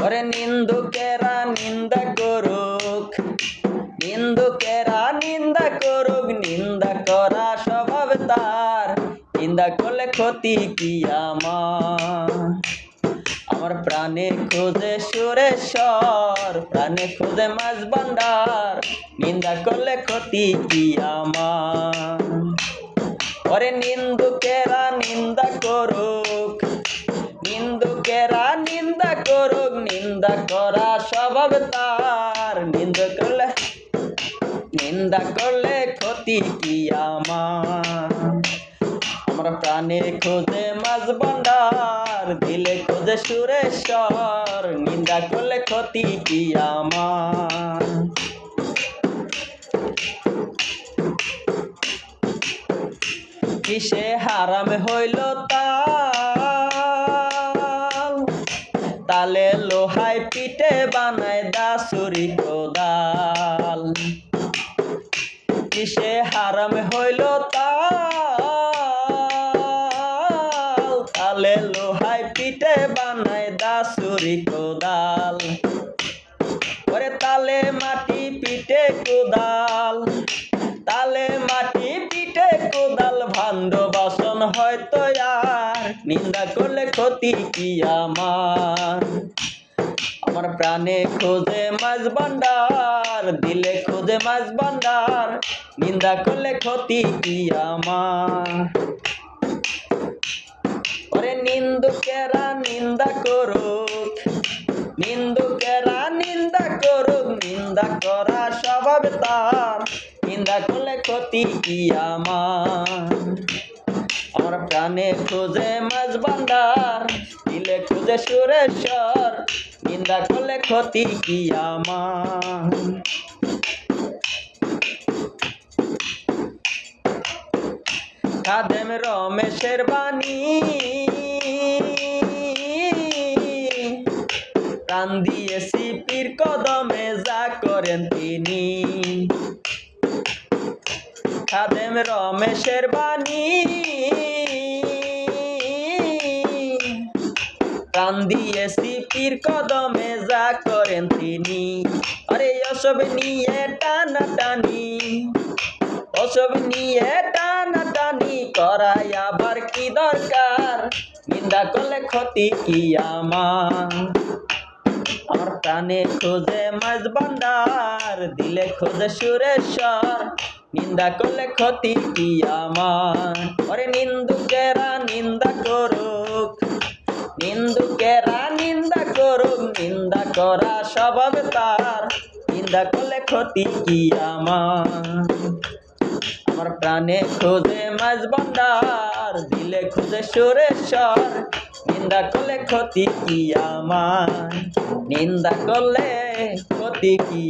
ওরে নিন্দুকেরা নিন্দা করুক, নিন্দুকেরা নিন্দা করুক, নিন্দা করা স্বভাব তার, নিন্দা করলে ক্ষতি কি আমার প্রাণে খোঁজে সুরেশ্বর, প্রাণে খোঁজে মাঝ ভান্ডার, নিন্দা করলে ক্ষতি কি ওরে নিন্দুকেরা নিন্দা করুক, নিন্দুকেরা নিন্দা করুক, নিন্দা করা স্বভাব তার, নিন্দা করলে ক্ষতি কি আমার প্রাণে খোঁজে মাঝ ভান্ডার, দিলে খোঁজে সুরেশ্বর, নিন্দা করলে ক্ষতি কি কিসে হারাম হইল তাল, তালে লোহায় পিঠে বানায় দাসুরি কোদাল। কিসে হারাম হইল তাল, তালে লোহায় পিঠে বানায় দাসুরি কোদাল। ওরে তালে মাটি পিঠে কোদাল, তালে মাটি পিঠে কোদাল, ভাণ্ড বাসন হয়তো আর, নিন্দা করলে ক্ষতি কি আমার প্রাণে খোঁজে মাঝ ভান্ডার, দিলে খোঁজে মাঝ ভান্ডার, নিন্দা করলে ক্ষতি কি ওরে নিন্দুকেরা নিন্দা করুক, নিন্দুকেরা নিন্দা করুক, নিন্দা করা স্বভাব তার, নিন্দা করলে ক্ষতি কি আমার প্রাণে খোঁজে মাঝ ভান্ডার, দিলে খোঁজে সুরেশ্বর, নিন্দা করলে ক্ষতি কি খাদেম রমেশের বাণী, প্রাণ দিয়েছি পীর কদমে, যা করেন তিনি। খাদেম রমেশের বাণী, প্রাণ দিয়েছি পীর কদমে, যা করেন তিনি। আরে ওসব নিয়ে টানাটানি, ওসব নিয়ে টানাটানি করাই আবার কি দরকার, নিন্দা করলে ক্ষতি কি আমার প্রাণে খোঁজে মাঝ ভান্ডার, দিলে খোঁজে সুরেশ্বর, নিন্দা করলে ক্ষতি কি ওরে নিন্দুকেরা নিন্দা করুক, নিন্দুকেরা নিন্দা করুক, নিন্দা করা স্বভাব তার, নিন্দা করলে ক্ষতি কি আমার প্রাণে খোঁজে মাঝ ভান্ডার, দিলে খোঁজে সুরেশ্বর, নিন্দা করলে ক্ষতি কি নিন্দা করলে ক্ষতি কি